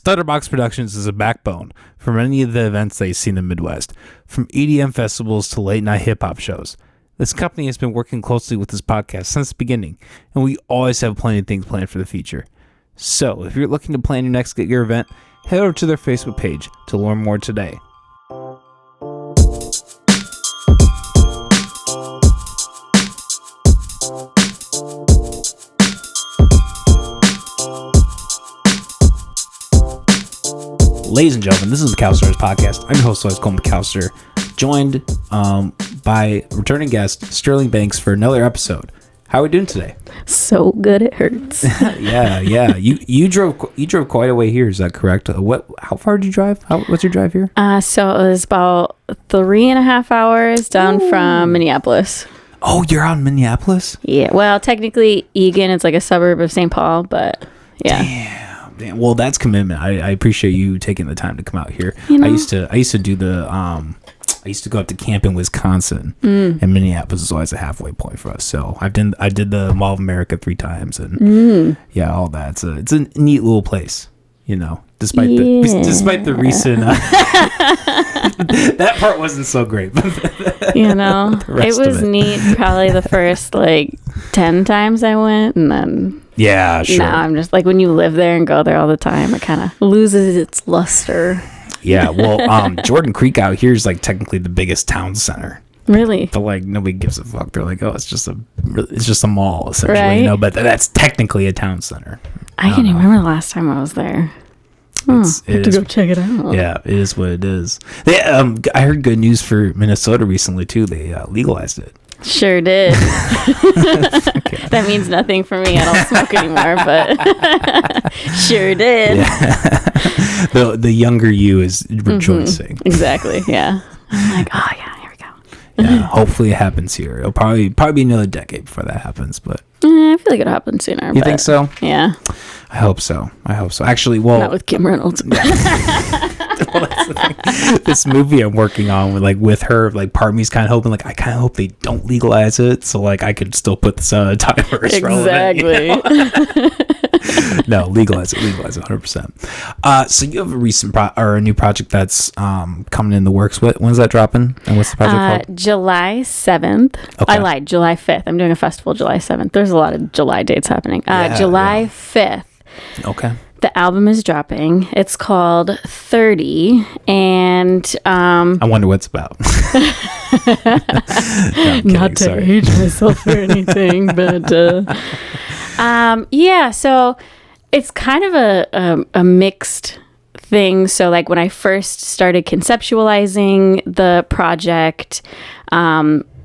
Stutterbox Productions is a backbone for many of the events that you see in the Midwest, from EDM festivals to late-night hip-hop shows. This company has been working closely with this podcast since the beginning, and we always have plenty of things planned for the future. So, if you're looking to plan your next Get Gear event, head over to their Facebook page to learn more today. Ladies and gentlemen, this is the Cowstars Podcast. I'm your host, Colin McAllister, joined by returning guest Sterling Banks for another episode. How are we doing today? So good it hurts. Yeah. You drove quite a way here. Is that correct? How far did you drive? What's your drive here? So it was about 3.5 hours down from Minneapolis. Oh, you're out in Minneapolis? Yeah. Well, technically, Eagan is like a suburb of St. Paul, but yeah. Damn. Well, that's commitment. I appreciate you taking the time to come out here. You know? I used to do the I used to go up to camp in Wisconsin, and Minneapolis is always a halfway point for us. So I did the Mall of America 3 times, and yeah, all that. It's a neat little place, you know. Despite the recent that part wasn't so great, but you know, it was neat. Probably the first 10 times I went, and then yeah, sure. Now I'm just like, when you live there and go there all the time, it kind of loses its luster. Yeah, well, Jordan Creek out here is technically the biggest town center. Really? But nobody gives a fuck. They're like, oh, it's just a mall essentially, right? You know. But that's technically a town center. I can't even remember the last time I was there. I have to go check it out. Yeah, it is what it is. I heard good news for Minnesota recently too. They legalized it. Sure did. Okay. That means nothing for me. I don't smoke anymore, but sure did. Yeah. The younger you is rejoicing. Exactly. Yeah. I'm like, oh yeah, here we go. Yeah. Hopefully it happens here. It'll probably be another decade before that happens, but I feel like it'll happen sooner. You think so? Yeah. I hope so. Actually, well, not with Kim Reynolds. Well, that's the thing. This movie I'm working on with her, part of me's kind of hoping, I kind of hope they don't legalize it, so I could still put this on a timer. Exactly. Relevant, you know? No, legalize it 100%. So you have a recent a new project that's coming in the works. When's that dropping, and what's the project called? July 7th. Okay. I lied. July 5th. I'm doing a festival July 7th. There's a lot of July dates happening. July 5th. Okay. The album is dropping. It's called 30, and I wonder what it's about. Not to age myself or anything, but yeah. So it's kind of a mixed thing. So when I first started conceptualizing the project,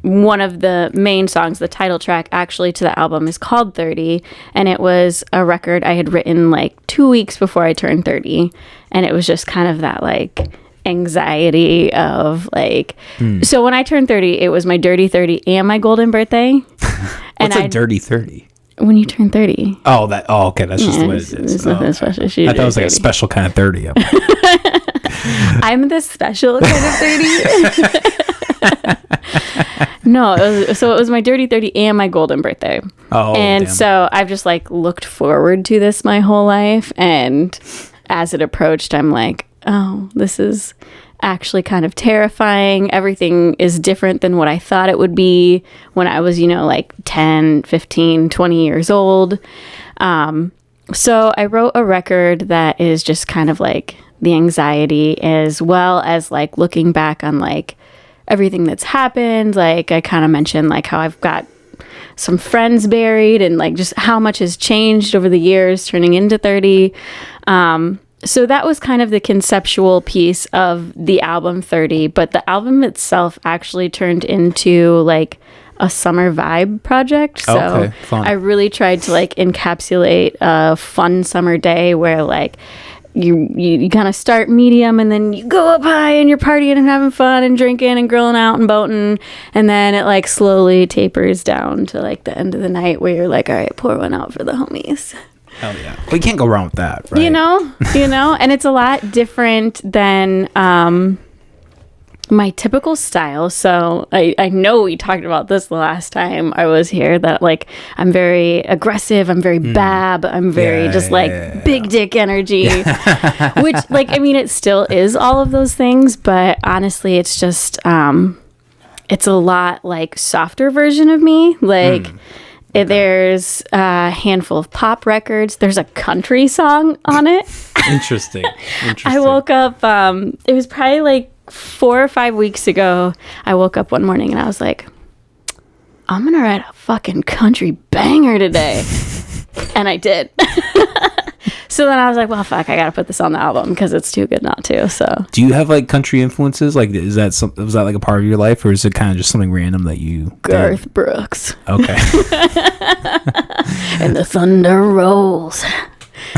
one of the main songs, the title track actually to the album, is called 30, and it was a record I had written 2 weeks before I turned 30, and it was just kind of that anxiety of so when I turned 30, it was my dirty 30 and my golden birthday. What's a dirty 30? When you turn 30. Oh, okay, that's just the way it is. Nothing special. I thought it was a special kind of 30. I'm the special kind of 30. No, it was my dirty 30 and my golden birthday. Oh, and damn. So I've just looked forward to this my whole life, and as it approached, I'm like, oh, this is actually kind of terrifying. Everything is different than what I thought it would be when I was 10, 15, 20 years old. So I wrote a record that is just kind of the anxiety, as well as looking back on everything that's happened. I kind of mentioned how I've got some friends buried, and just how much has changed over the years turning into 30. So that was kind of the conceptual piece of the album 30, but the album itself actually turned into a summer vibe project. So okay, fun. I really tried to encapsulate a fun summer day where you kind of start medium, and then you go up high, and you're partying and having fun and drinking and grilling out and boating, and then it slowly tapers down to the end of the night where you're all right, pour one out for the homies. Hell yeah. We can't go wrong with that, right? You know, and it's a lot different than My typical style. So I know we talked about this the last time I was here, that like I'm very aggressive, I'm very bab, I'm very big dick energy, which like, I mean, it still is all of those things, but honestly, it's just, it's a lot like softer version of me. Like there's a handful of pop records. There's a country song on it. Interesting. I woke up, it was probably like 4 or 5 weeks ago. I woke up one morning and I was like, I'm gonna write a fucking country banger today. And I did. So then I was like, well, fuck, I gotta put this on the album because it's too good not to. So do you have like country influences? Like, was that like a part of your life, or is it kind of just something random that you Garth Brooks? Okay. And the thunder rolls.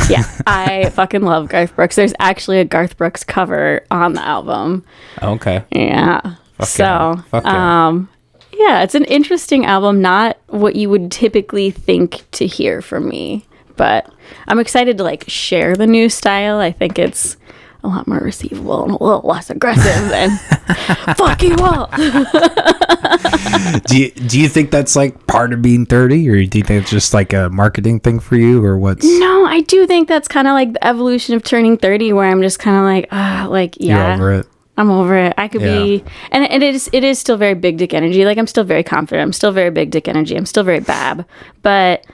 Yeah, I fucking love Garth Brooks. There's actually a Garth Brooks cover on the album. Okay. Yeah. Fuck Yeah, it's an interesting album. Not what you would typically think to hear from me, but I'm excited to like share the new style. I think it's a lot more receivable and a little less aggressive than fuck you all. Do you think that's like part of being 30, or do you think it's just like a marketing thing for you, or what's? No, I do think that's kind of like the evolution of turning 30, where I'm just kind of like, yeah. You're over it. I'm over it. I could be, and it is still very big dick energy. Like I'm still very confident. I'm still very big dick energy. I'm still very bab, but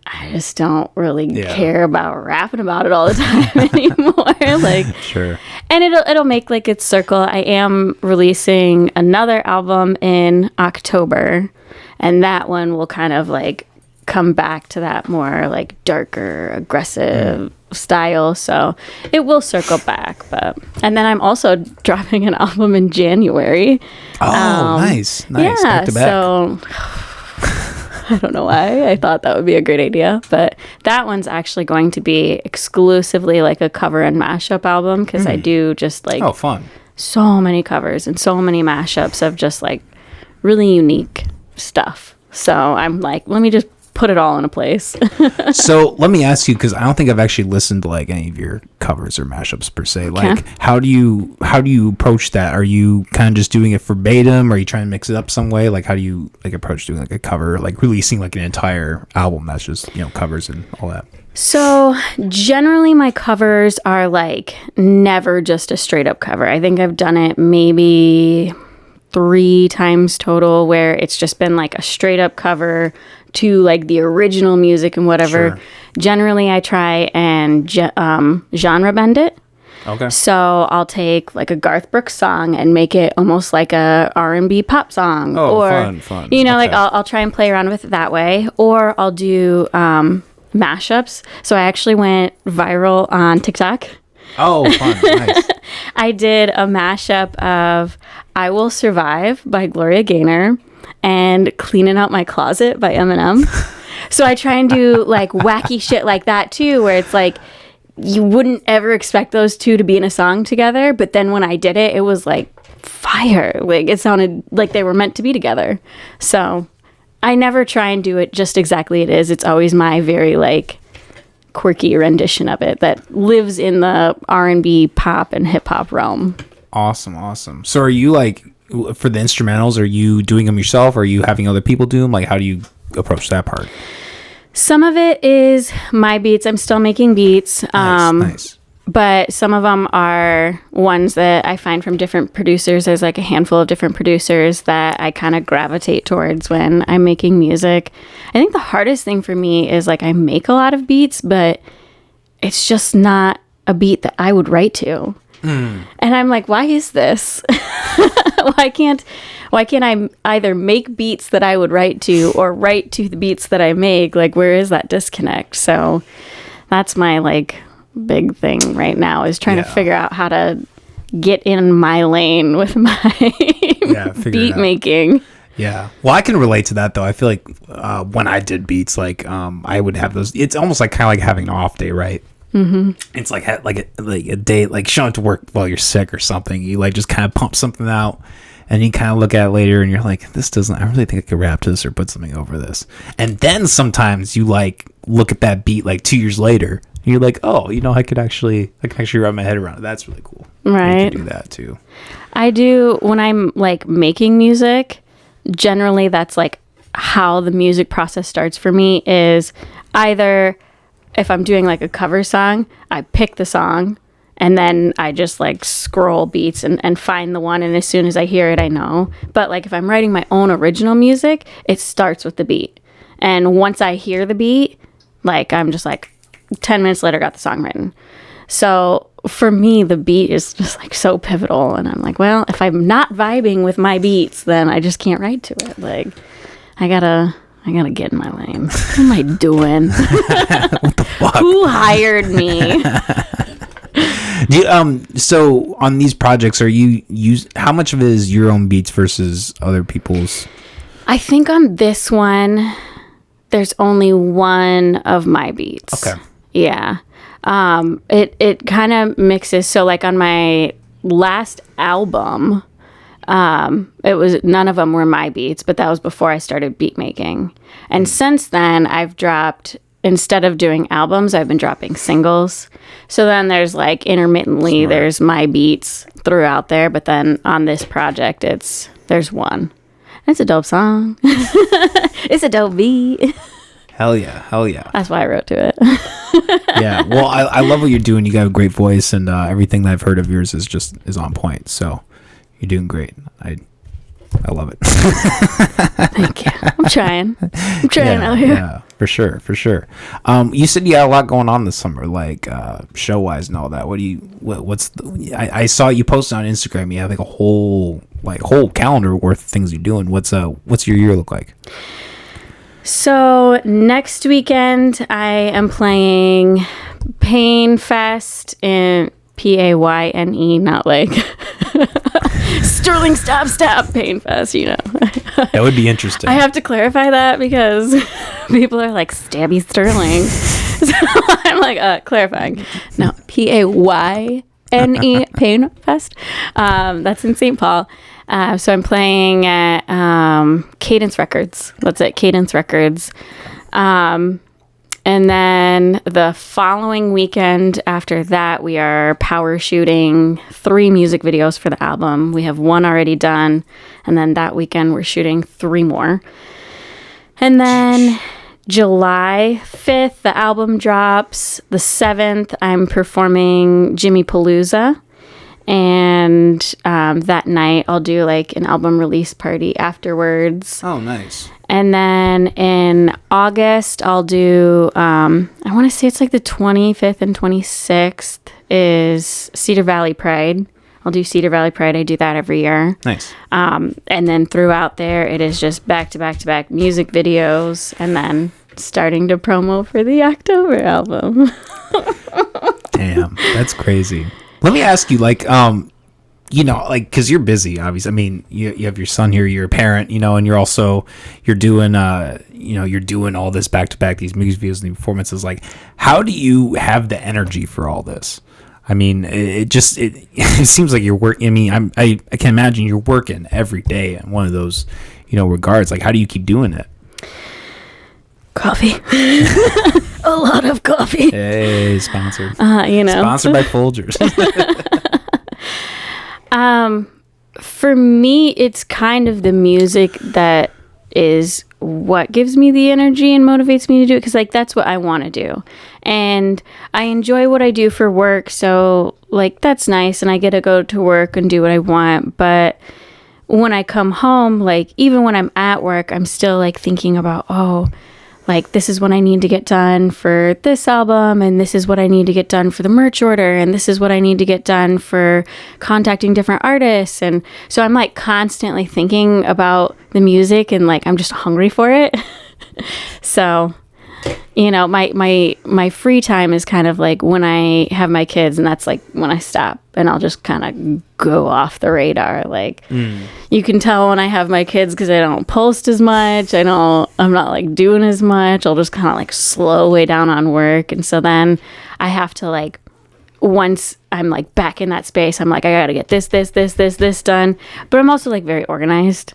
I just don't really care about rapping about it all the time anymore. Like, sure. And it'll make like its circle. I am releasing another album in October, and that one will kind of like come back to that more like darker, aggressive style. So it will circle back. And then I'm also dropping an album in January. Oh, nice. Yeah, back to back. So I don't know why I thought that would be a great idea, but that one's actually going to be exclusively like a cover and mashup album, because I do just like fun. So many covers and so many mashups of just like really unique stuff. So I'm like, let me just put it all in a place. So let me ask you, because I don't think I've actually listened to like any of your covers or mashups per se. Like, how do you approach that? Are you kind of just doing it verbatim? Or are you trying to mix it up some way? Like, how do you like approach doing like a cover, like releasing like an entire album that's just, you know, covers and all that? So generally my covers are like never just a straight up cover. I think I've done it maybe 3 times total, where it's just been like a straight up cover to like the original music and whatever. Sure. Generally I try and genre bend it. Okay. So I'll take like a Garth Brooks song and make it almost like a R&B pop song. Oh, or, fun. You know, like I'll try and play around with it that way. Or I'll do mashups. So I actually went viral on TikTok. Oh, fun. Nice. I did a mashup of I Will Survive by Gloria Gaynor and Cleaning Out My Closet by Eminem. So I try and do like wacky shit like that too, where it's like you wouldn't ever expect those two to be in a song together, but then when I did it, it was like fire. Like it sounded like they were meant to be together. So I never try and do it just exactly it is. It's always my very like quirky rendition of it that lives in the R&B pop and hip hop realm. Awesome. So are you like, for the instrumentals, are you doing them yourself, or are you having other people do them? Like, how do you approach that part? Some of it is my beats. I'm still making beats. Nice. But some of them are ones that I find from different producers. There's like a handful of different producers that I kind of gravitate towards when I'm making music. I think the hardest thing for me is like I make a lot of beats, but it's just not a beat that I would write to. And I'm like, why is this? Why can't I either make beats that I would write to or write to the beats that I make? Like, where is that disconnect? So that's my like big thing right now, is trying to figure out how to get in my lane with my beat making. Yeah. Well, I can relate to that though. I feel like when I did beats, like I would have those. It's almost like kind of like having an off day, right? Mm-hmm. It's like a day, like showing up to work while you're sick or something. You like just kind of pump something out, and you kind of look at it later, and you're like, I really think I could rap to this or put something over this. And then sometimes you like look at that beat like 2 years later, and you're like, oh, you know, I can actually wrap my head around it. That's really cool. Right. You can do that too. I do when I'm like making music. Generally, that's like how the music process starts for me. Is either if I'm doing like a cover song, I pick the song and then I just like scroll beats and find the one. And as soon as I hear it, I know. But like if I'm writing my own original music, it starts with the beat. And once I hear the beat, like I'm just like 10 minutes later, got the song written. So for me, the beat is just like so pivotal. And I'm like, well, if I'm not vibing with my beats, then I just can't write to it. Like I gotta get in my lane. What am I doing? What the fuck? Who hired me? So on these projects, are you how much of it is your own beats versus other people's? I think on this one, there's only one of my beats. Okay. Yeah. It kind of mixes. So like on my last album, it was none of them were my beats, but that was before I started beat making. And since then, I've dropped, instead of doing albums, I've been dropping singles. So then there's like intermittently, there's my beats throughout there. But then on this project, there's one. It's a dope song. It's a dope beat. Hell yeah. That's why I wrote to it. Yeah. Well, I love what you're doing. You got a great voice, and everything that I've heard of yours is on point. So you're doing great. I love it. Thank you. I'm trying out here. Yeah, for sure. You said you had a lot going on this summer, like show wise and all that. I saw you posted on Instagram. You have like a whole calendar worth of things you're doing. What's your year look like? So next weekend I am playing Pain Fest in Payne, not like Sterling Stop Pain Fest, you know. That would be interesting. I have to clarify that because people are like Stabby Sterling. So I'm like clarifying. No, Payne Pain Fest. That's in St. Paul. So I'm playing at Cadence Records. That's at Cadence Records. And then the following weekend after that, we are power shooting 3 music videos for the album. We have 1 already done. And then that weekend, we're shooting 3 more. And then July 5th, the album drops. The 7th, I'm performing Jimmy Palooza. And that night, I'll do like an album release party afterwards. Oh, nice. And then in August, I'll do, I want to say it's like the 25th and 26th is Cedar Valley Pride. I'll do Cedar Valley Pride. I do that every year. Nice. And then throughout there, it is just back to back music videos and then starting to promo for the October album. Damn, that's crazy. Let me ask you, like, because you're busy, obviously. I mean, you have your son here, you're a parent, and you're doing all this back to back, these music videos and performances. Like, how do you have the energy for all this? I mean, it seems like you're working. I mean, I can imagine you're working every day in one of those, regards. Like, how do you keep doing it? Coffee. A lot of coffee. Hey, sponsored. Sponsored by Folgers. For me, it's kind of the music that is what gives me the energy and motivates me to do it, because like that's what I want to do, and I enjoy what I do for work, so like that's nice, and I get to go to work and do what I want. But when I come home, like even when I'm at work, I'm still like thinking about, like this is what I need to get done for this album, and this is what I need to get done for the merch order, and this is what I need to get done for contacting different artists. And so I'm like constantly thinking about the music, and like I'm just hungry for it. So, my free time is kind of like when I have my kids, and that's like when I stop and I'll just kind of go off the radar. Like you can tell when I have my kids because I don't post as much. I'm not like doing as much. I'll just kind of like slow way down on work. And so then I have to like, once I'm like back in that space, I'm like, I got to get this done. But I'm also like very organized.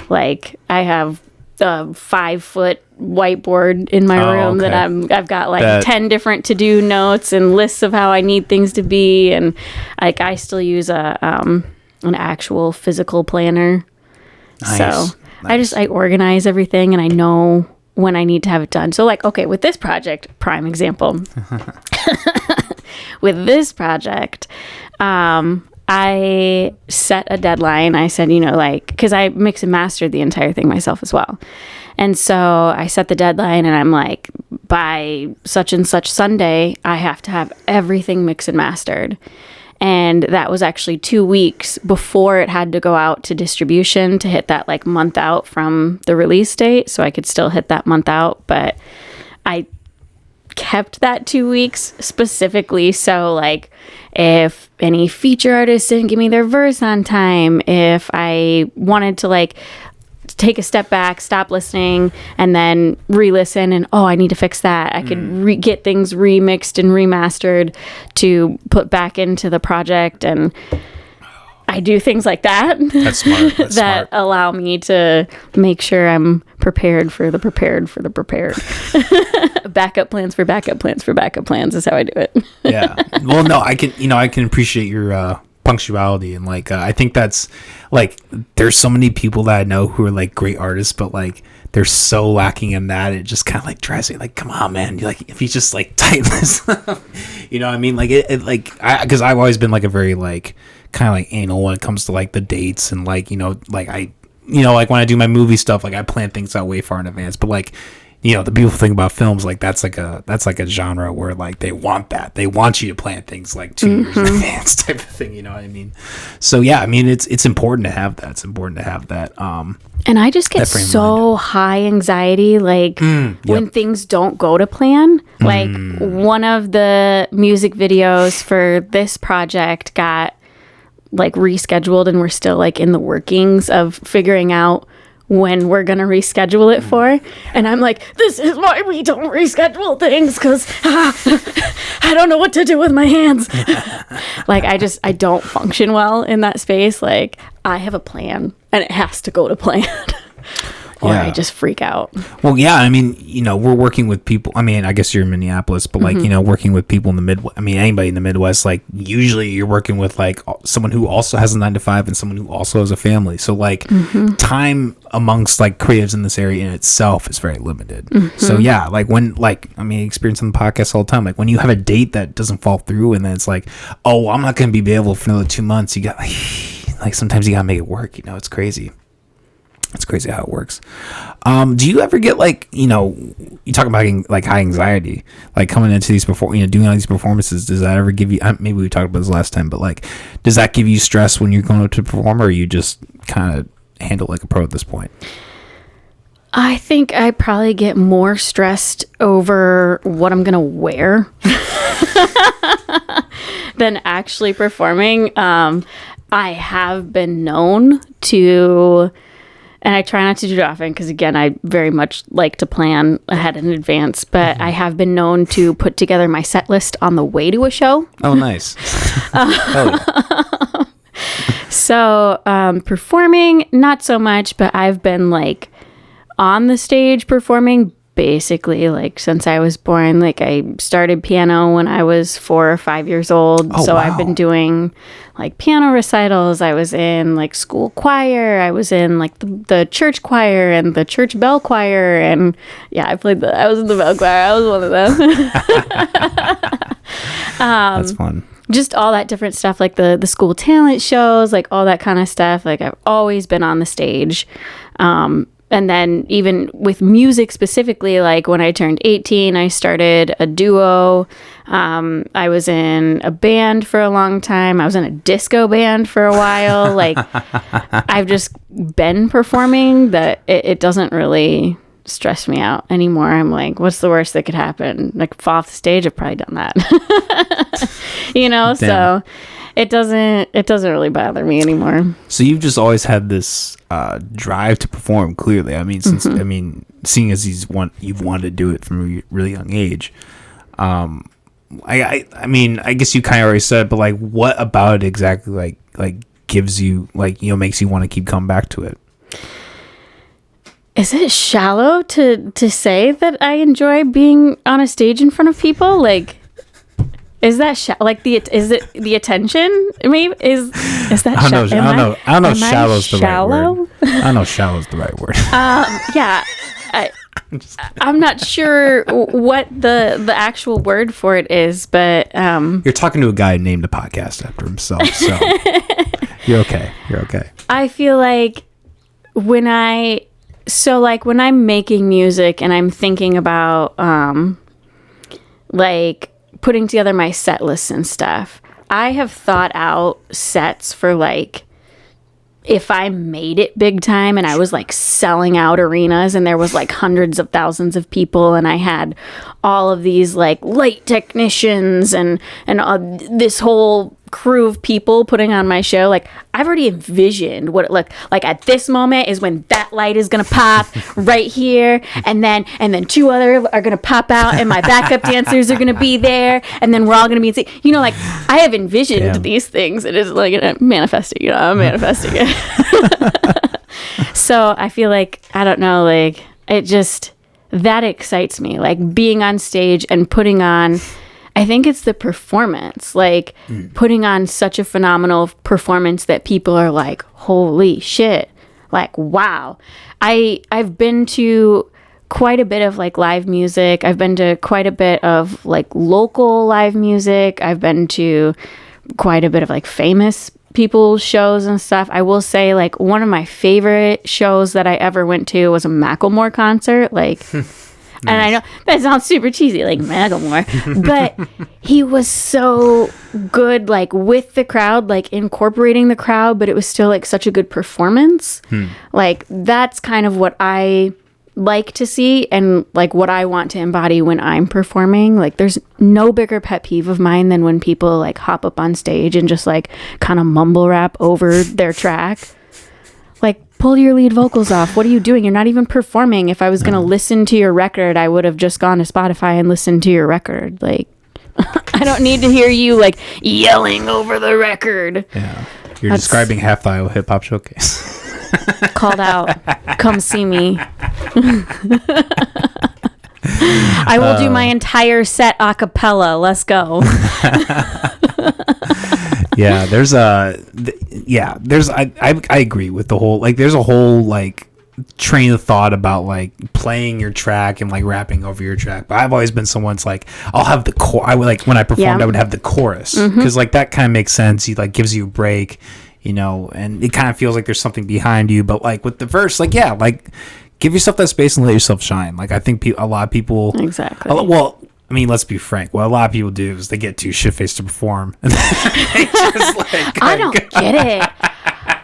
Like I have a 5-foot whiteboard in my room that I've got like 10 different to-do notes and lists of how I need things to be, and like I still use an actual physical planner. Nice. So I organize everything, and I know when I need to have it done. So like, okay, with this project, prime example. With this project, I set a deadline. I said, because I mix and mastered the entire thing myself as well. And so I set the deadline, and I'm like, by such and such Sunday, I have to have everything mixed and mastered. And that was actually 2 weeks before it had to go out to distribution to hit that like month out from the release date. So I could still hit that month out, but I kept that 2 weeks specifically. So like if any feature artists didn't give me their verse on time, if I wanted to like take a step back, stop listening, and then re-listen, and I need to fix that, I could get things remixed and remastered to put back into the project. And I do things like that. That's smart. That's that smart. Allow me to make sure I'm prepared for the prepared. Backup plans for backup plans for backup plans is how I do it. Yeah. Well, no, I can appreciate your punctuality, and like I think that's like there's so many people that I know who are like great artists, but like they're so lacking in that, it just kind of like drives me like, come on, man, like if you just like tightless, you know what I mean? Like it like because I've always been like a very like kind of like anal when it comes to like the dates, and like like I like when I do my movie stuff, like I plan things out way far in advance, but like the beautiful thing about films, like that's like a genre where like they want you to plan things like 2 years in advance type of thing, you know what I mean? So yeah, I mean it's important to have that. It's important to have that. And I just get so high anxiety, like when things don't go to plan. Like one of the music videos for this project got like rescheduled, and we're still like in the workings of figuring out when we're going to reschedule it for. And I'm like, this is why we don't reschedule things, because I don't know what to do with my hands. Like, I don't function well in that space. Like, I have a plan, and it has to go to plan. Or I just freak out. Well, yeah, I mean, we're working with people. I mean, I guess you're in Minneapolis, but like, working with people in the Midwest. I mean, anybody in the Midwest, like usually you're working with like someone who also has a 9-to-5 and someone who also has a family. So like time amongst like creatives in this area in itself is very limited. So yeah, like when experience on the podcast all the time, like when you have a date that doesn't fall through, and then it's like, oh, I'm not going to be available for another 2 months. You got like sometimes you got to make it work. It's crazy. It's crazy how it works. Do you ever get like, you talk about like high anxiety, like coming into these doing all these performances? Does that ever give you, maybe we talked about this last time, but like, does that give you stress when you're going out to perform, or you just kind of handle like a pro at this point? I think I probably get more stressed over what I'm going to wear than actually performing. I have been known to, and I try not to do it often because, again, I very much like to plan ahead in advance. But I have been known to put together my set list on the way to a show. Oh, nice. So performing, not so much. But I've been like on the stage performing basically like since I was born. Like I started piano when I was 4 or 5 years old. Oh, so wow. I've been doing like piano recitals. I was in like school choir. I was in like the church choir and the church bell choir. And yeah, I was in the bell choir. I was one of them. That's fun. Just all that different stuff, like the school talent shows, like all that kind of stuff. Like I've always been on the stage. And then even with music specifically, like when I turned 18, I started a duo. I was in a band for a long time. I was in a disco band for a while. Like I've just been performing that it doesn't really stress me out anymore. I'm like, what's the worst that could happen? Like fall off the stage, I've probably done that. Damn. So it doesn't really bother me anymore. So you've just always had this drive to perform. Clearly, I mean, since seeing as you've wanted to do it from a really young age. I mean, I guess you kind of already said, but like, what about it exactly like gives you like makes you want to keep coming back to it? Is it shallow to say that I enjoy being on a stage in front of people? Like, is that is it the attention? Maybe is that? I don't know. I don't know. Shallow's the right word. I don't know. Shallow's the right word. Yeah. I'm not sure what the actual word for it is, but you're talking to a guy who named a podcast after himself, so you're okay. You're okay. I feel like when I'm making music and I'm thinking about like putting together my set lists and stuff, I have thought out sets for like if I made it big time and I was like selling out arenas and there was like hundreds of thousands of people and I had all of these like light technicians and this whole crew of people putting on my show, like I've already envisioned what it looked like. At this moment is when that light is gonna pop right here, and then two other are gonna pop out, and my backup dancers are gonna be there, and then we're all gonna be like I have envisioned these things. It is like manifesting, I'm manifesting it. So I feel like, I don't know, like it just, that excites me, like being on stage and putting on, I think it's the performance, like putting on such a phenomenal performance that people are like, holy shit, like, wow. I've been to quite a bit of like live music. I've been to quite a bit of like local live music. I've been to quite a bit of like famous people's shows and stuff. I will say like one of my favorite shows that I ever went to was a Macklemore concert. Like, and I know that sounds super cheesy, like Macklemore, but he was so good, like with the crowd, like incorporating the crowd, but it was still like such a good performance. Like that's kind of what I like to see and like what I want to embody when I'm performing. Like there's no bigger pet peeve of mine than when people like hop up on stage and just like kind of mumble rap over their track. Like, pull your lead vocals off. What are you doing? You're not even performing. If I was going to listen to your record, I would have just gone to Spotify and listened to your record. Like, I don't need to hear you, like, yelling over the record. Yeah. You're describing half the Iowa Hip Hop Showcase. Called out. Come see me. I will do my entire set a cappella. Let's go. Yeah, I agree with the whole, like, there's a whole, like, train of thought about, like, playing your track and, like, rapping over your track. But I've always been someone's, like, I'll have the core. I would, like, when I performed, I would have the chorus. Because, like, that kind of makes sense. He, like, gives you a break, you know, and it kind of feels like there's something behind you. But, like, with the verse, like, yeah, like, give yourself that space and let yourself shine. Like, I think a lot of people... Exactly. Well... I mean, let's be frank. What a lot of people do is they get too shit-faced to perform. And they just like, I don't get it.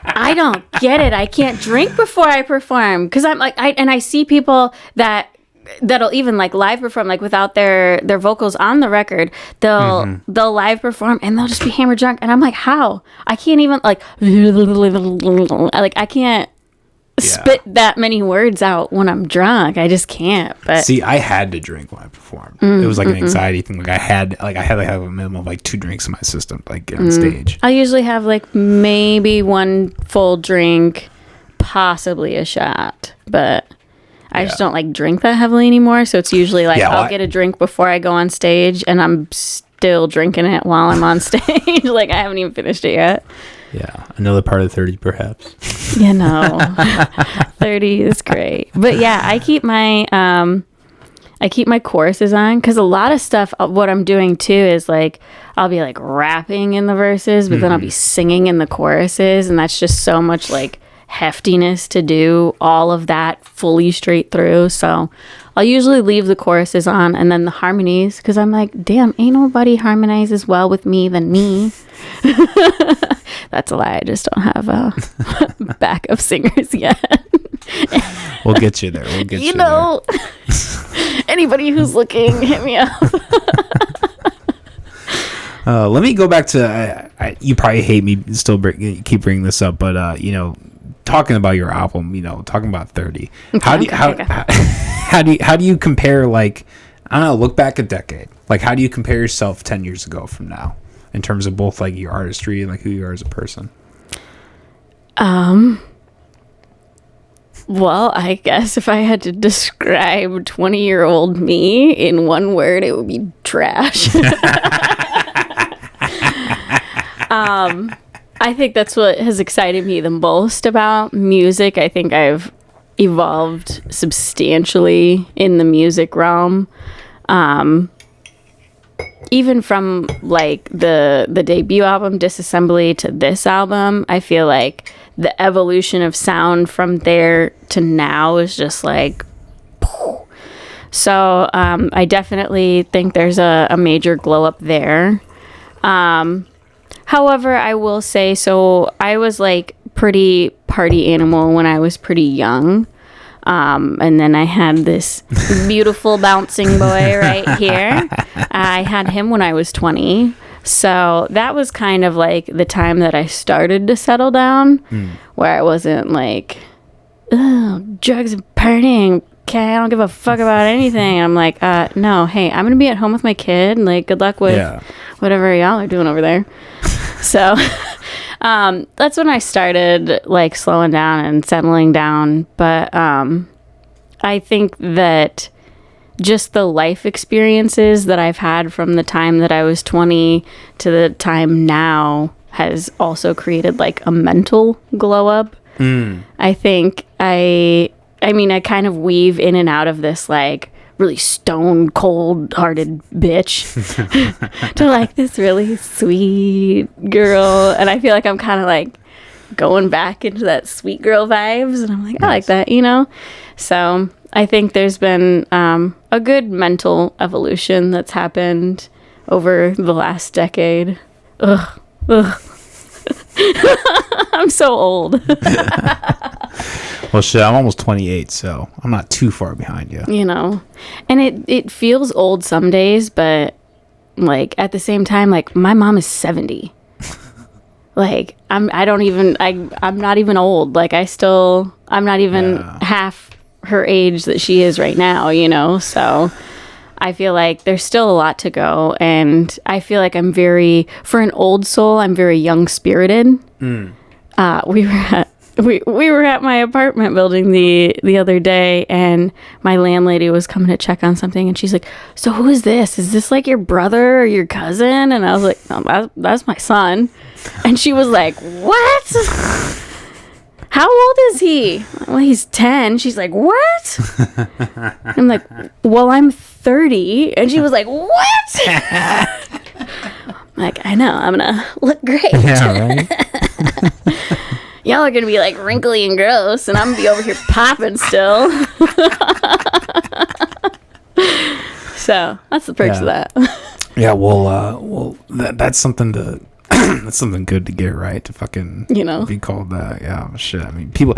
I don't get it. I can't drink before I perform because I'm like, I see people that'll even like live perform like without their vocals on the record. They'll live perform and they'll just be hammered drunk, and I'm like, how? I can't even like I can't spit that many words out when I'm drunk. I just can't. But see, I had to drink when I performed. It was like an anxiety thing. Like I had to have a minimum of like 2 drinks in my system to like get on stage. I usually have like maybe 1 full drink, possibly a shot, but I just don't like drink that heavily anymore. So it's usually like I'll get a drink before I go on stage, and I'm still drinking it while I'm on stage. Like I haven't even finished it yet. Yeah, another part of 30 perhaps. 30 is great. But yeah, I keep my choruses on because a lot of stuff, what I'm doing too is like I'll be like rapping in the verses, but then I'll be singing in the choruses, and that's just so much like heftiness to do all of that fully straight through. So I'll usually leave the choruses on and then the harmonies, because I'm like, damn, ain't nobody harmonizes well with me than me. That's a lie. I just don't have backup singers yet. We'll get you there. We'll get you know, anybody who's looking, hit me up. Let me go back to, you probably hate me still keep bringing this up, but, you know, talking about your album, you know, talking about 30. Okay, How do you compare, like, I don't know, look back a decade. Like, how do you compare yourself 10 years ago from now in terms of both, like, your artistry and, like, who you are as a person? Well, I guess if I had to describe 20-year-old me in one word, it would be trash. I think that's what has excited me the most about music. I think I've evolved substantially in the music realm. Even from like the debut album Disassembly to this album, I feel like the evolution of sound from there to now is just like, so I definitely think there's a major glow up there. However, I will say, so I was like pretty party animal when I was pretty young. And then I had this beautiful bouncing boy right here. I had him when I was 20. So that was kind of like the time that I started to settle down, where I wasn't like, oh, drugs and partying. Okay, I don't give a fuck about anything. And I'm like, no, hey, I'm going to be at home with my kid. Like, good luck with whatever y'all are doing over there. So that's when I started like slowing down and settling down. But I think that just the life experiences that I've had from the time that I was 20 to the time now has also created like a mental glow up. I think I mean, I kind of weave in and out of this like really stone cold hearted bitch to like this really sweet girl. And I feel like I'm kind of like going back into that sweet girl vibes. And I'm like, I like that, you know? So I think there's been a good mental evolution that's happened over the last decade. Ugh. I'm so old. Well, shit, I'm almost 28, so I'm not too far behind you. You know, and it feels old some days, but like at the same time, like my mom is 70. Like I'm not even old. Like I'm not even half her age that she is right now, you know? So I feel like there's still a lot to go. And I feel like for an old soul, I'm very young spirited. We were at my apartment building the other day, and my landlady was coming to check on something, and she's like, so who is this? Is this like your brother or your cousin? And I was like, no, that's my son. And she was like, what? How old is he? Well, he's 10. She's like, what? I'm like, well, I'm 30. And she was like, what? Like, I know, I'm gonna look great. Yeah, right? Y'all are gonna be like wrinkly and gross, and I'm gonna be over here popping still. So that's the perks of that. Yeah, well, that's something to that's something good to get right, to fucking, you know, be called that. Yeah, shit. I mean, people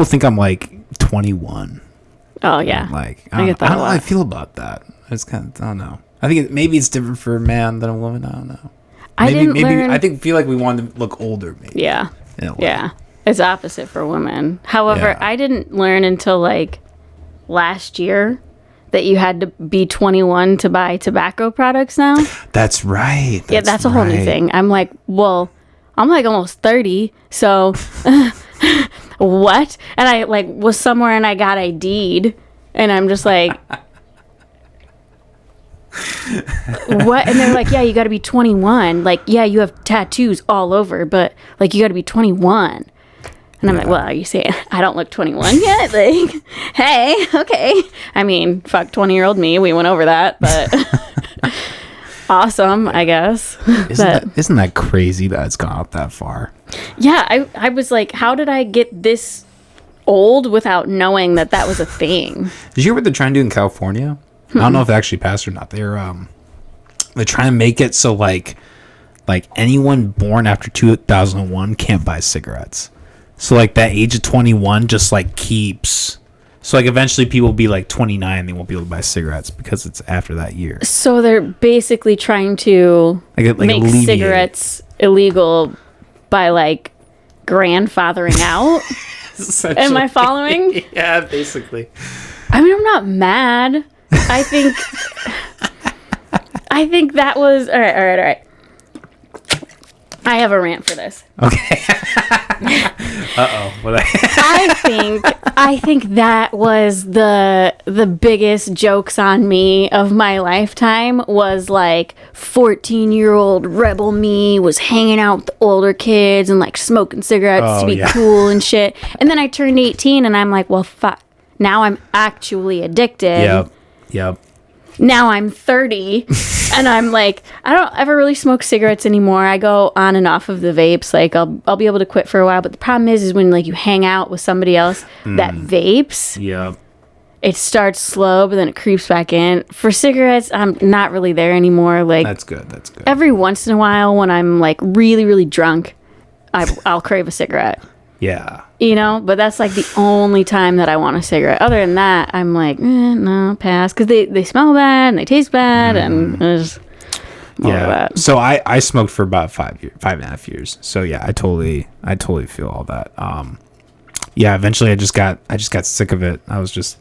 think I'm like 21. Oh yeah, like I get that. I don't know how I feel about that. I just kind of, I don't know. I think maybe it's different for a man than a woman. I don't know. I feel like we wanted to look older. Maybe. Yeah. Yeah. It's opposite for women. However, I didn't learn until like last year that you had to be 21 to buy tobacco products now. That's right. That's a whole new thing. I'm like, well, I'm like almost 30, so what? And I like was somewhere and I got ID'd, and I'm just like, what? And they're like, yeah, you got to be 21. Like, yeah, you have tattoos all over, but like you got to be 21. And I'm like, well, are you saying I don't look 21 yet? Like, hey, okay. I mean, fuck 20-year-old me. We went over that, but awesome, I guess. Isn't that crazy that it's gone up that far? Yeah, I was like, how did I get this old without knowing that was a thing? Did you hear what they're trying to do in California? I don't know if it actually passed or not. They're trying to make it so like anyone born after 2001 can't buy cigarettes. So like that age of 21 just like keeps. So like eventually people will be like 29, they won't be able to buy cigarettes because it's after that year. So they're basically trying to make cigarettes illegal by like grandfathering out. Am I following? Yeah, basically. I mean, I'm not mad. I think that was all right. I have a rant for this. Okay. I think that was the biggest jokes on me of my lifetime, was like 14-year-old rebel me was hanging out with the older kids and like smoking cigarettes to be cool and shit. And then I turned 18 and I'm like, well, fuck. Now I'm actually addicted. Yep. Now I'm 30 and I'm like, I don't ever really smoke cigarettes anymore. I go on and off of the vapes. Like I'll be able to quit for a while. But the problem is when like you hang out with somebody else that vapes. Yeah. It starts slow, but then it creeps back in. For cigarettes, I'm not really there anymore. Like That's good. Every once in a while when I'm like really, really drunk, I'll crave a cigarette. Yeah. You know, but that's like the only time that I want a cigarette. Other than that, I'm like, no, pass. Because they smell bad and they taste bad and there's that. So I smoked for about 5.5 years. So yeah, I totally feel all that. Eventually I just got sick of it. I was just,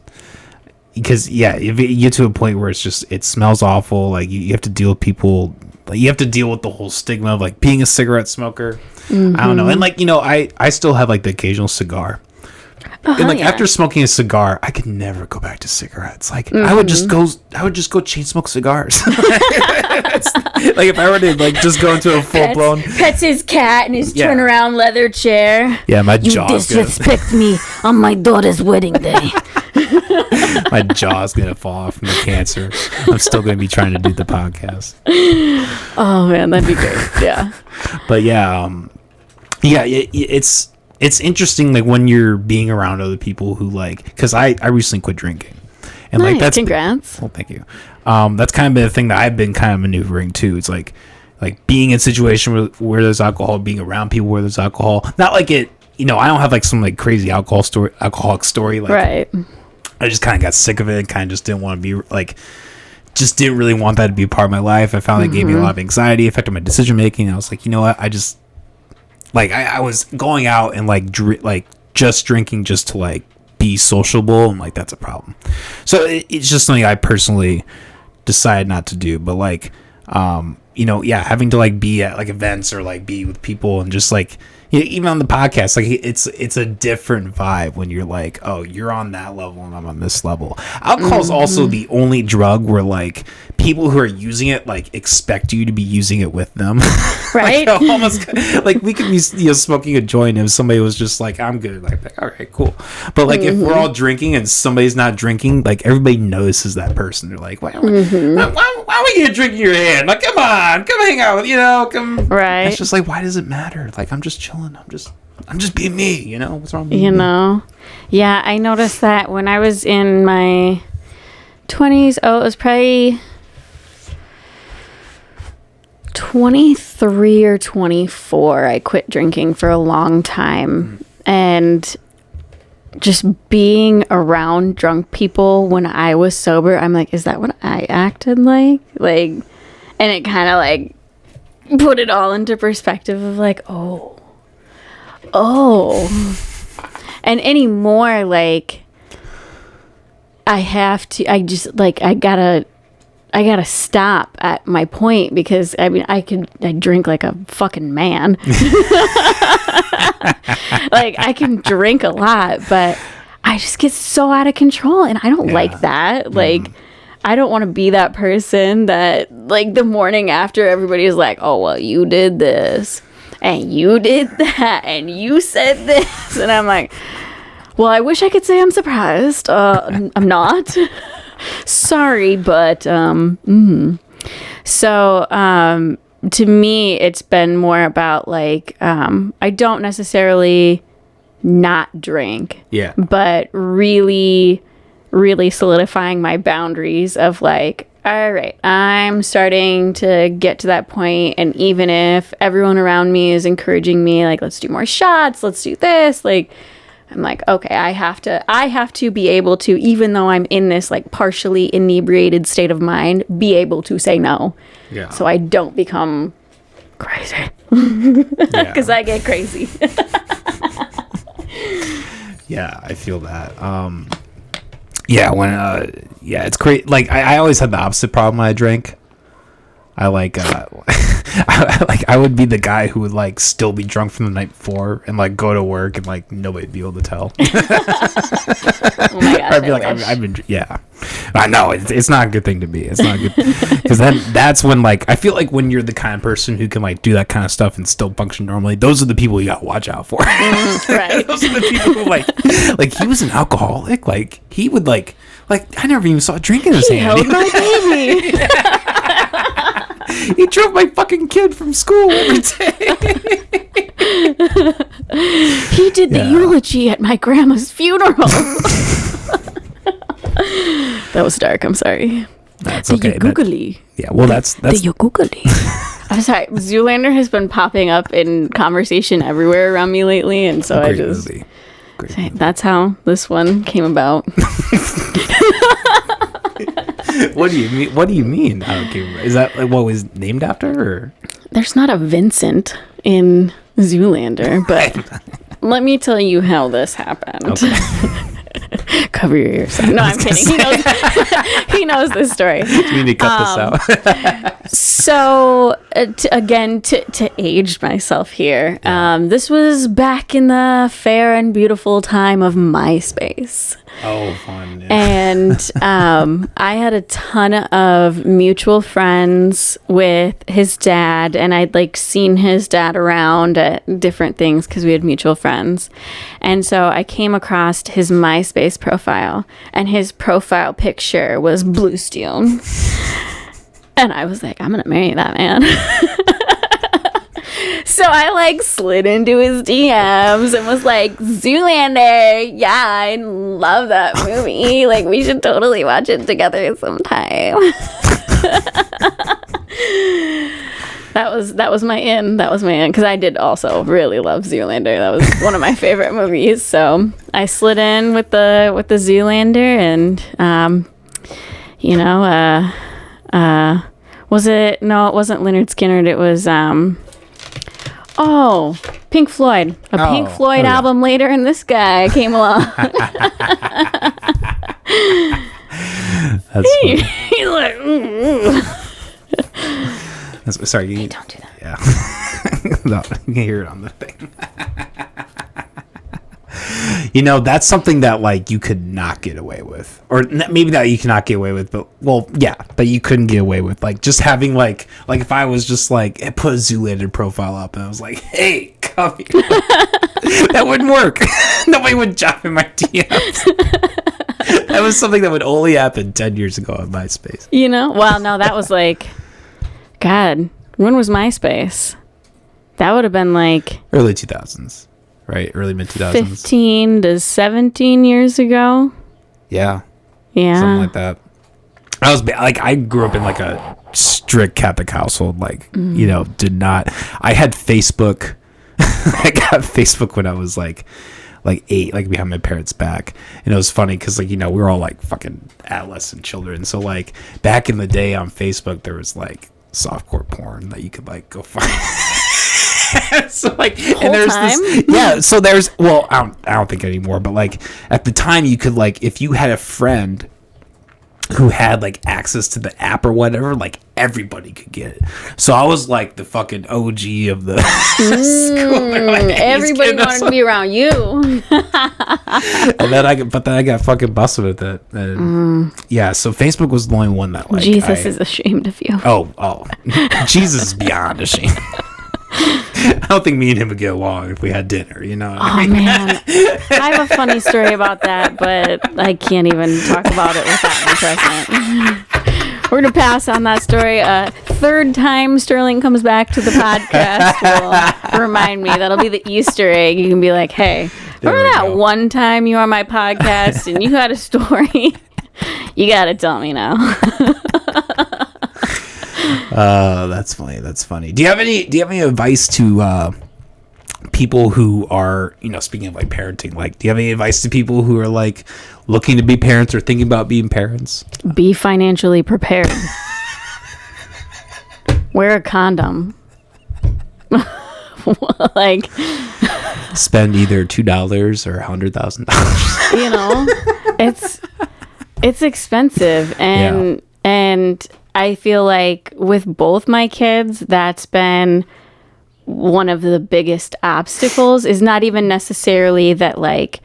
because if you get to a point where it smells awful, like you have to deal with people, like you have to deal with the whole stigma of like being a cigarette smoker. I don't know. And like, I still have like the occasional cigar. And like after smoking a cigar, I could never go back to cigarettes. Like I would just go chain smoke cigars. Like if I were to like just go into a full blown pets his cat in his turnaround leather chair. Yeah, my jaw's disrespect me on my daughter's wedding day. My jaw's gonna fall off from the cancer. I'm still gonna be trying to do the podcast. Oh man, that'd be great. Yeah. But it's interesting, like when you're being around other people who like, because I recently quit drinking, and nice. like that's congrats. Well, thank you. That's kind of been a thing that I've been kind of maneuvering too. It's like being in a situation where there's alcohol, being around people where there's alcohol. Not like it, I don't have like some like crazy alcoholic story. Like, right. I just kind of got sick of it and kind of just didn't want to be like, just didn't really want that to be a part of my life. I found it gave me a lot of anxiety, affected my decision making. I was like, you know what? I just like I was going out and like just drinking just to like be sociable, and like that's a problem. So it's just something I personally decided not to do. But like, having to like be at like events or like be with people and just like, even on the podcast, like it's a different vibe when you're like, oh, you're on that level and I'm on this level. Alcohol is also the only drug where like people who are using it like expect you to be using it with them, right? Like, almost like we could be smoking a joint and if somebody was just like, I'm good, like all right, cool. But like if we're all drinking and somebody's not drinking, like everybody notices that person. They're like, why are we gonna drink in your hand? Like, come hang out with come. Right. It's just like, why does it matter? Like, I'm just chilling. I'm just being me. What's wrong with me? Yeah, I noticed that when I was in my 20s. Oh, it was probably 23 or 24. I quit drinking for a long time, and just being around drunk people when I was sober, I'm like, is that what I acted like? Like, and it kind of like put it all into perspective of like, oh. And anymore, like, I gotta stop at my point, because I mean, I drink like a fucking man. Like, I can drink a lot, but I just get so out of control, and I don't like that. Like, I don't want to be that person that like the morning after everybody's like, oh, well, you did this and you did that and you said this, and I'm like, well, I wish I could say I'm surprised. I'm not. Sorry, but So to me, it's been more about like, I don't necessarily not drink, but really solidifying my boundaries of like, all right, I'm starting to get to that point, and even if everyone around me is encouraging me, like, let's do more shots, let's do this, like, I'm like, okay, I have to be able to, even though I'm in this like partially inebriated state of mind, be able to say no. Yeah. So I don't become crazy. Because I get crazy. Yeah, I feel that. It's great. Like I always had the opposite problem when I drank. I like I would be the guy who would like still be drunk from the night before and like go to work and like nobody'd be able to tell. Oh my gosh, I'd be like, I've been, yeah. I know it's not a good thing to be. It's not good because then that's when like I feel like when you're the kind of person who can like do that kind of stuff and still function normally, those are the people you got to watch out for. Right. Those are the people who like he was an alcoholic. Like he would like I never even saw a drink in his hand. Held my baby. He drove my fucking kid from school every day. He did the eulogy at my grandma's funeral. That was dark. I'm sorry. That's okay. Googly. Yeah, well, that's the googly. I'm sorry. Zoolander has been popping up in conversation everywhere around me lately, and so I just that's how this one came about. What do you mean? What do you mean? Is that like what was named after? Or? There's not a Vincent in Zoolander, but let me tell you how this happened. Okay. Cover your ears. No, I'm kidding. He knows this story. You need to cut this out. So, to age myself here, this was back in the fair and beautiful time of MySpace. Oh, fun. Yeah. And I had a ton of mutual friends with his dad, and I'd like seen his dad around at different things because we had mutual friends. And so I came across his MySpace profile, and his profile picture was Blue Steel. And I was like, I'm going to marry that man. So I like slid into his DMs and was like, Zoolander, yeah, I love that movie. Like, we should totally watch it together sometime. That was my in. That was my in, because I did also really love Zoolander. That was one of my favorite movies. So I slid in with the Zoolander, and was it? No, it wasn't Lynyrd Skynyrd. It was Pink Floyd. Pink Floyd album later, and this guy came along. That's funny. He's like, sorry, hey, don't do that. Yeah. No, you can hear it on the thing. That's something that like you could not get away with, or maybe that you cannot get away with, but that you couldn't get away with, like just having like if I was just like, I put a Zoolander profile up and I was like, hey, come here. That wouldn't work. Nobody would jump in my DMs. That was something that would only happen 10 years ago on MySpace. Well, no, that was like, God, when was MySpace? That would have been like early 2000s. Right, early mid 2000s. 15 to 17 years ago. Yeah, something like that. I grew up in like a strict Catholic household. Did not. I had Facebook. I got Facebook when I was like 8, like behind my parents' back, and it was funny because we were all like fucking adolescent children. So like back in the day on Facebook, there was like softcore porn that you could like go find. So like, and there's this, so there's, I don't think anymore, but like at the time you could like, if you had a friend who had like access to the app or whatever, like everybody could get it. So I was like the fucking OG of the school. Like, everybody wanted to be around you. And then I got fucking busted with it. And yeah, so Facebook was the only one that like Jesus is ashamed of you. Oh, Jesus is beyond ashamed. I don't think me and him would get along if we had dinner, you know? Man. I have a funny story about that, but I can't even talk about it without my present. We're going to pass on that story. Third time Sterling comes back to the podcast will remind me. That'll be the Easter egg. You can be like, hey, remember that one time you were on my podcast and you had a story? You got to tell me now. That's funny. Do you have any advice to people who are, speaking of like parenting, like do you have any advice to people who are like looking to be parents or thinking about being parents? Be financially prepared. Wear a condom. Like spend either $2 or $100,000. It's expensive, and I feel like with both my kids, that's been one of the biggest obstacles, is not even necessarily that like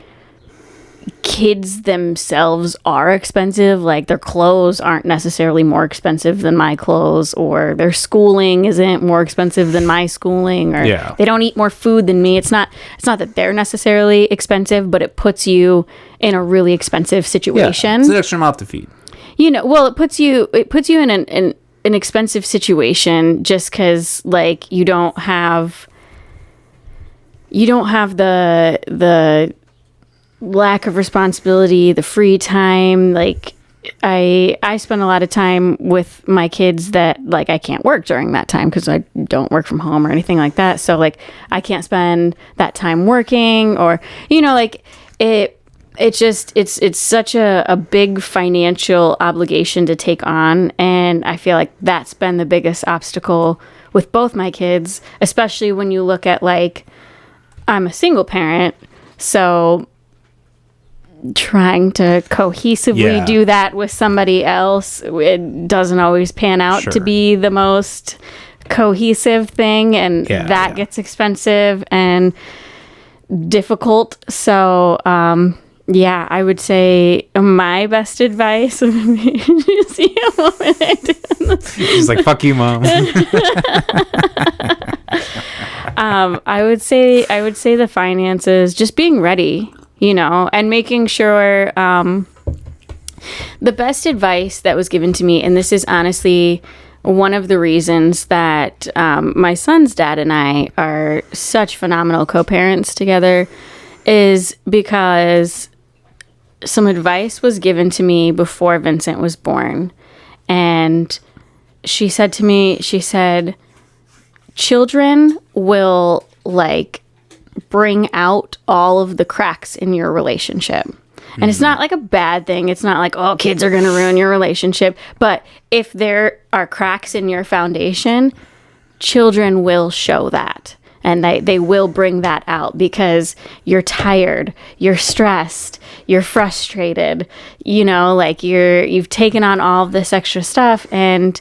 kids themselves are expensive. Like their clothes aren't necessarily more expensive than my clothes, or their schooling isn't more expensive than my schooling, or they don't eat more food than me. It's not that they're necessarily expensive, but it puts you in a really expensive situation. Yeah, it's an extra mouth to feed. You know, well, it puts you in an expensive situation just because like you don't have the lack of responsibility, the free time. Like I spend a lot of time with my kids that like I can't work during that time because I don't work from home or anything like that. So like I can't spend that time working, or you know, like it's such a big financial obligation to take on, and I feel like that's been the biggest obstacle with both my kids, especially when you look at like I'm a single parent, so trying to cohesively do that with somebody else, it doesn't always pan out to be the most cohesive thing, and that gets expensive and difficult. So I would say my best advice see a woman she's like, fuck you, Mom. I would say the finances, just being ready, you know, and making sure the best advice that was given to me, and this is honestly one of the reasons that my son's dad and I are such phenomenal co-parents together, is because some advice was given to me before Vincent was born. And she said to me, children will like bring out all of the cracks in your relationship. And it's not like a bad thing. It's not like, oh, kids are going to ruin your relationship. But if there are cracks in your foundation, children will show that. And they will bring that out because you're tired, you're stressed, you're frustrated, you know, like you've taken on all of this extra stuff, and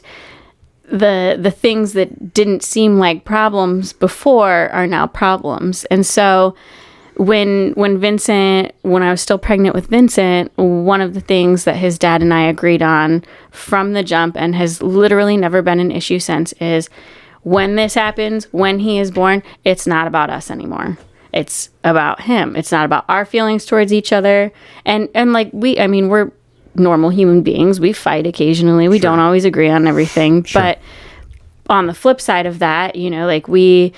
the things that didn't seem like problems before are now problems. And so when I was still pregnant with Vincent, one of the things that his dad and I agreed on from the jump, and has literally never been an issue since, is when this happens, when he is born, it's not about us anymore. It's about him. It's not about our feelings towards each other. And like we're normal human beings. We fight occasionally. We don't always agree on everything. But on the flip side of that, you know, like we've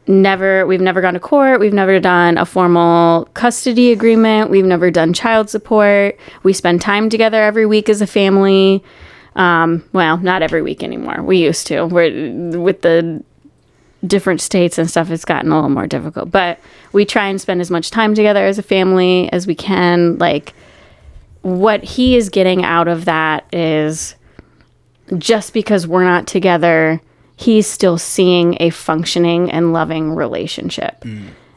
never gone to court. We've never done a formal custody agreement. We've never done child support. We spend time together every week as a family. Well, not every week anymore. We used to. With the different states and stuff, it's gotten a little more difficult. But we try and spend as much time together as a family as we can. Like, what he is getting out of that is, just because we're not together, he's still seeing a functioning and loving relationship.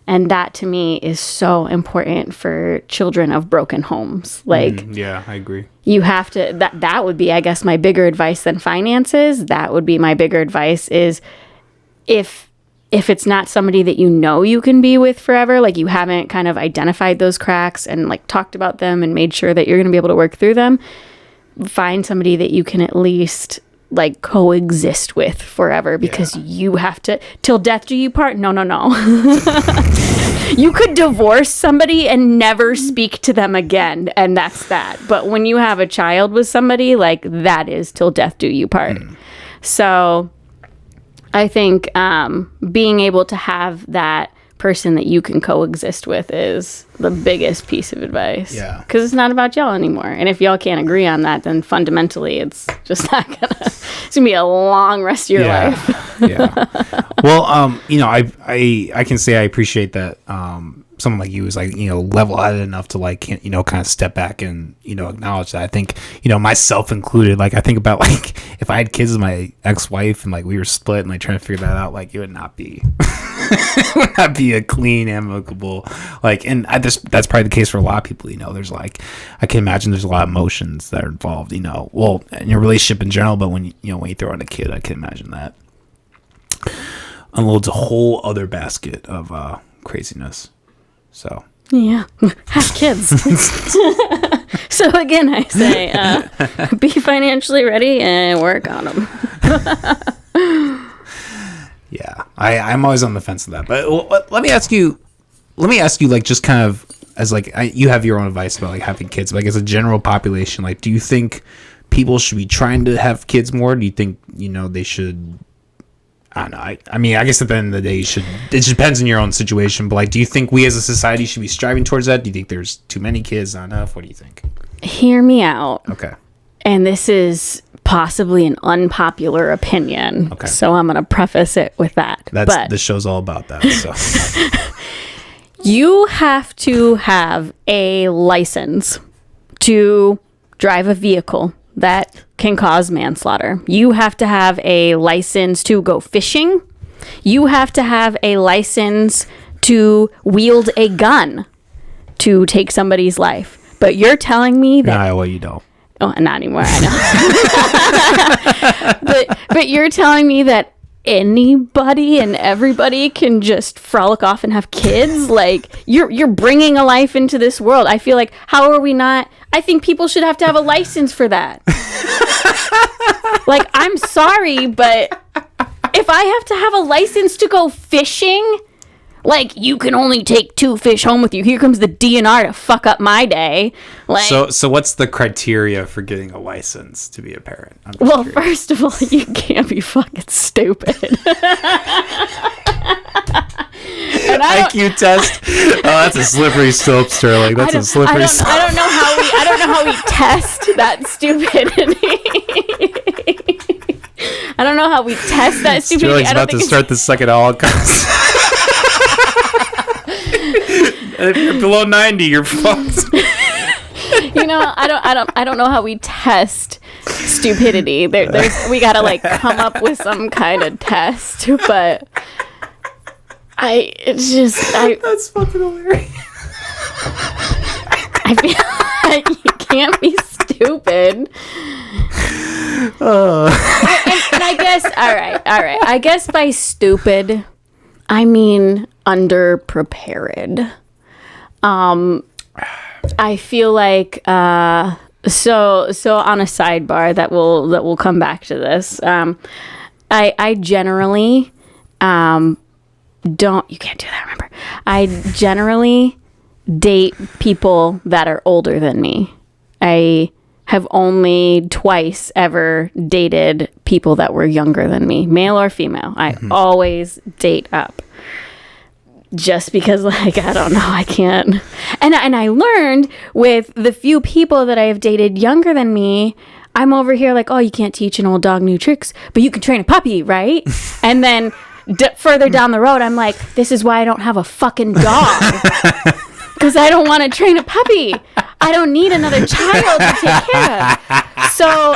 And that to me is so important for children of broken homes. Like, yeah, I agree. You have to, that would be, I guess, my bigger advice than finances. That would be my bigger advice, is if it's not somebody that you know you can be with forever, like you haven't kind of identified those cracks and like talked about them and made sure that you're going to be able to work through them, find somebody that you can at least like coexist with forever, because you have to, till death do you part. No. You could divorce somebody and never speak to them again, and that's that. But when you have a child with somebody, like, that is till death do you part. So I think being able to have that person that you can coexist with is the biggest piece of advice. Yeah. Because it's not about y'all anymore. And if y'all can't agree on that, then fundamentally it's just not gonna, it's gonna be a long rest of your life. Yeah. Well, you know, I can say I appreciate that someone like you is like, level-headed enough to like, kind of step back and, acknowledge that. I think, myself included, like I think about like if I had kids with my ex-wife and like we were split and like trying to figure that out, like it would not be it would not be a clean, amicable, like, and that's probably the case for a lot of people. There's like, I can imagine there's a lot of emotions that are involved, well, in your relationship in general, but when you throw in a kid, I can imagine that unloads a whole other basket of craziness. So yeah, have kids. So again, I say be financially ready and work on them. Yeah, I'm always on the fence of that. But let me ask you, like, just kind of as like you have your own advice about like having kids, but like as a general population, like, do you think people should be trying to have kids more? Do you think they should? I don't know. I mean, I guess at the end of the day, it just depends on your own situation. But like, do you think we as a society should be striving towards that? Do you think there's too many kids, not enough? What do you think? Hear me out. Okay. And this is possibly an unpopular opinion. Okay. So I'm going to preface it with that. The show's all about that. So you have to have a license to drive a vehicle that can cause manslaughter. You have to have a license to go fishing. You have to have a license to wield a gun to take somebody's life. But you're telling me that... In Iowa, you don't. Oh, not anymore, I know. but you're telling me that anybody and everybody can just frolic off and have kids? Like, you're bringing a life into this world. I feel like, how are we not... I think people should have to have a license for that. Like, I'm sorry, but if I have to have a license to go fishing, like, you can only take 2 fish home with you. Here comes the DNR to fuck up my day. Like, so what's the criteria for getting a license to be a parent? Well, first of all, you can't be fucking stupid. IQ test. Oh, that's a slippery slope, Sterling. That's a slippery slope. I don't know how we test that stupidity. I don't know how we test that stupidity. Sterling's about to start the second Holocaust. If you're below 90, you're fucked. I don't know how we test stupidity. We gotta like come up with some kind of test, but that's fucking hilarious. I feel like you can't be stupid. And I guess, all right. I guess by stupid, I mean underprepared. I feel like so on a sidebar that will come back to this. I generally you can't do that, remember. I generally date people that are older than me. I have only twice ever dated people that were younger than me, male or female. I always date up. Just because, like, I don't know, I can't. And I learned with the few people that I have dated younger than me, I'm over here like, oh, you can't teach an old dog new tricks, but you can train a puppy, right? And then further down the road, I'm like, this is why I don't have a fucking dog. Because I don't want to train a puppy. I don't need another child to take care of. So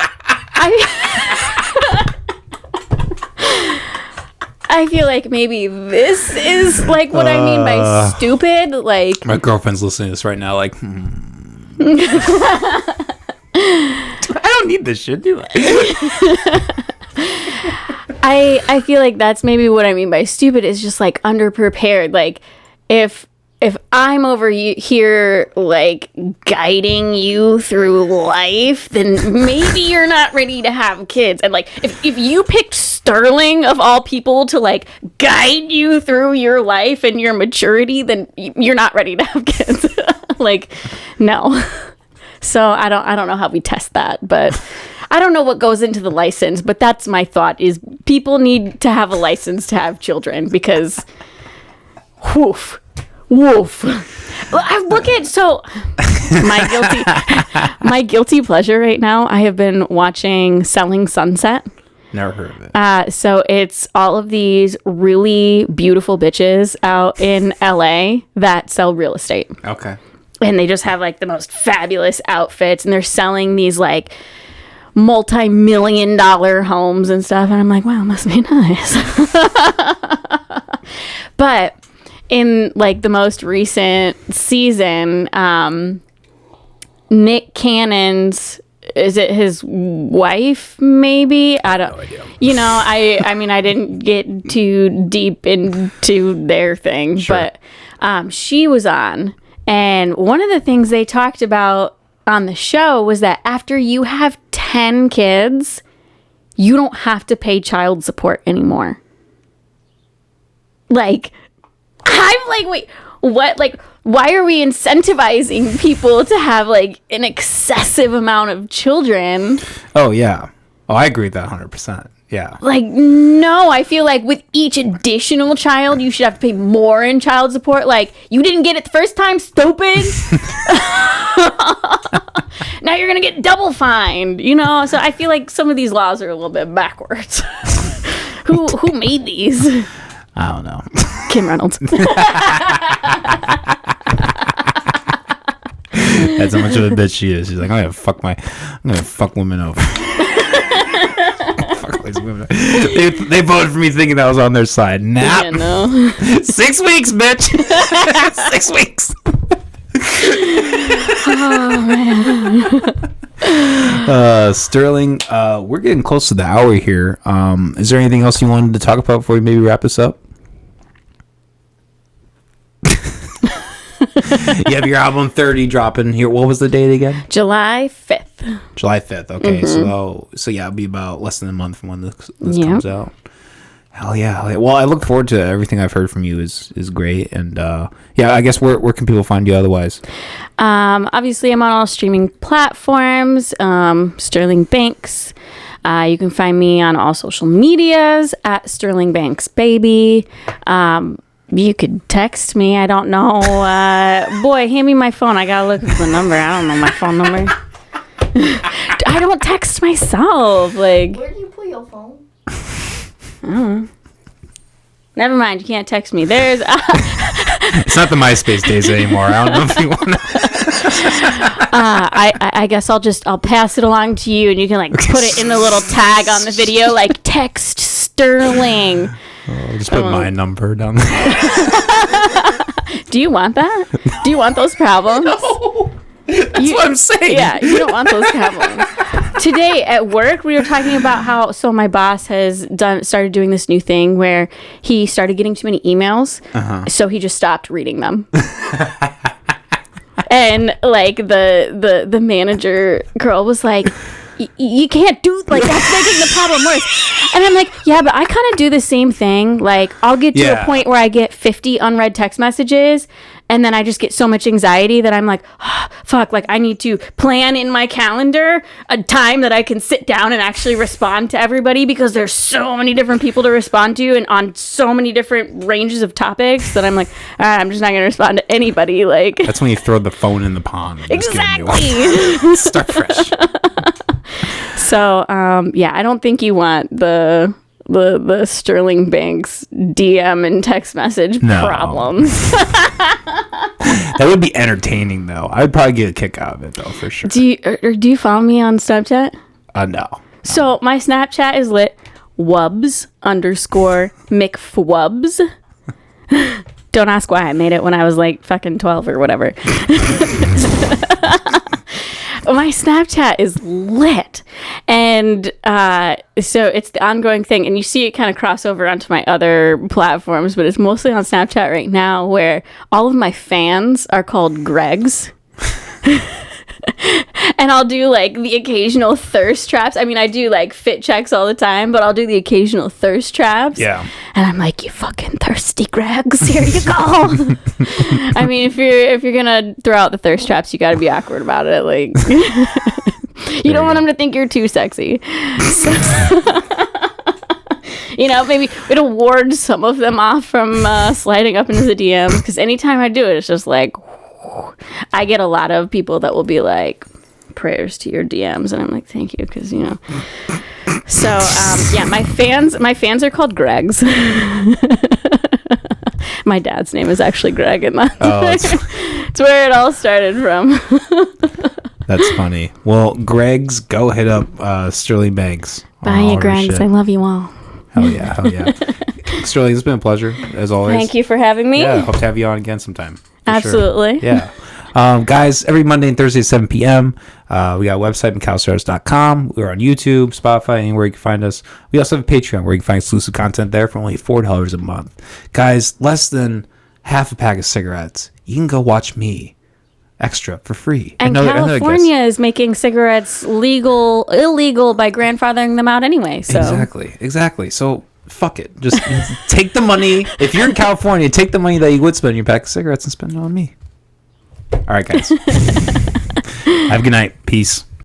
I feel like maybe this is like what I mean by stupid. Like, my girlfriend's listening to this right now, like, I don't need this shit, do I? I feel like that's maybe what I mean by stupid is just like underprepared. Like, if I'm over here like guiding you through life, then maybe you're not ready to have kids. And like if you picked Sterling of all people to like guide you through your life and your maturity, then you're not ready to have kids. Like, no. So I don't know how we test that, but I don't know what goes into the license, but that's my thought is people need to have a license to have children because woof. I look at my guilty pleasure right now. I have been watching Selling Sunset. Never heard of it. So it's all of these really beautiful bitches out in LA that sell real estate. Okay. And they just have like the most fabulous outfits, and they're selling these like multi-million-dollar homes and stuff. And I'm like, wow, must be nice. But in like the most recent season, Nick Cannon's, is it his wife maybe? I don't know. You know, I mean, I didn't get too deep into their thing, sure. But she was on, and one of the things they talked about on the show was that after you have 10 kids, you don't have to pay child support anymore. Like, I'm like, wait, what? Like, why are we incentivizing people to have like an excessive amount of children? Oh, yeah. Oh, I agree with that 100%. Yeah. Like, no, I feel like with each additional child, you should have to pay more in child support. Like, you didn't get it the first time, stupid. Now you're going to get double fined, you know? So I feel like some of these laws are a little bit backwards. Who made these? I don't know. Kim Reynolds. That's how much of a bitch she is. She's like, I'm gonna fuck women over. Fuck these women. They voted for me thinking that was on their side. Nah. Yeah, no. 6 weeks, bitch. 6 weeks. Oh man. Sterling, we're getting close to the hour here. Is there anything else you wanted to talk about before we maybe wrap this up? You have your album 30 dropping here. What was the date again? July 5th. July 5th. Okay. Mm-hmm. So yeah, it'll be about less than a month from when this comes out. Hell yeah. Well, I look forward to everything I've heard from you is great. And yeah, I guess where can people find you otherwise? Obviously, I'm on all streaming platforms. Sterling Banks. You can find me on all social medias at Sterling Banks Baby. You could text me. I don't know. Boy, hand me my phone. I gotta look at the number. I don't know my phone number. I don't text myself. Like, where do you put your phone? I don't know. Never mind. You can't text me. There's. It's not the MySpace days anymore. I don't know if you want to. I guess I'll pass it along to you, and you can like put it in the little tag on the video, like text Sterling. I'll just put my number down there. Do you want that? Do you want those problems? No. That's what I'm saying. Yeah, you don't want those problems. Today at work, we were talking about how my boss has started doing this new thing where he started getting too many emails, so he just stopped reading them. And like the manager girl was like, you can't do, like, that's making the problem worse. And I'm like, yeah, but I kind of do the same thing. Like, I'll get to a point where I get 50 unread text messages, and then I just get so much anxiety that I'm like, oh, fuck, like, I need to plan in my calendar a time that I can sit down and actually respond to everybody, because there's so many different people to respond to and on so many different ranges of topics that I'm like, all right, I'm just not going to respond to anybody. Like, that's when you throw the phone in the pond. Exactly. Start fresh. So, yeah, I don't think you want the Sterling Banks DM and text message problems. That would be entertaining, though. I'd probably get a kick out of it, though, for sure. Do you follow me on Snapchat? No. So my Snapchat is lit Wubs_McFwubs. Don't ask why I made it when I was like fucking 12 or whatever. My Snapchat is lit, and so it's the ongoing thing, and you see it kind of cross over onto my other platforms, but it's mostly on Snapchat right now, where all of my fans are called Gregs. And I'll do like the occasional thirst traps. I mean, I do like fit checks all the time, but I'll do the occasional thirst traps. Yeah. And I'm like, you fucking thirsty Gregs, here you go. I mean, if you're gonna throw out the thirst traps, you gotta be awkward about it. Like, you don't want them to think you're too sexy. So, you know, maybe it'll ward some of them off from sliding up into the DMs, because anytime I do it, it's just like, I get a lot of people that will be like, prayers to your DMs, and I'm like, thank you, because, you know, So yeah, my fans are called Gregs. My dad's name is actually Greg, and it's where it all started from. That's funny. Well, Greg's, go hit up Sterling Banks. Bye, you Gregs. I love you all. Hell yeah, hell yeah. Sterling, it's been a pleasure, as always. Thank you for having me. Yeah, hope to have you on again sometime. Absolutely. Sure. Yeah. Guys, every Monday and Thursday at 7 p.m., we got a website, McAllisterHouse.com. We're on YouTube, Spotify, anywhere you can find us. We also have a Patreon where you can find exclusive content there for only $4 a month. Guys, less than half a pack of cigarettes. You can go watch me extra for free. And California is making cigarettes illegal by grandfathering them out anyway. So Exactly. So fuck it. Just take the money. If you're in California, take the money that you would spend on your pack of cigarettes and spend it on me. All right, guys. Have a good night. Peace.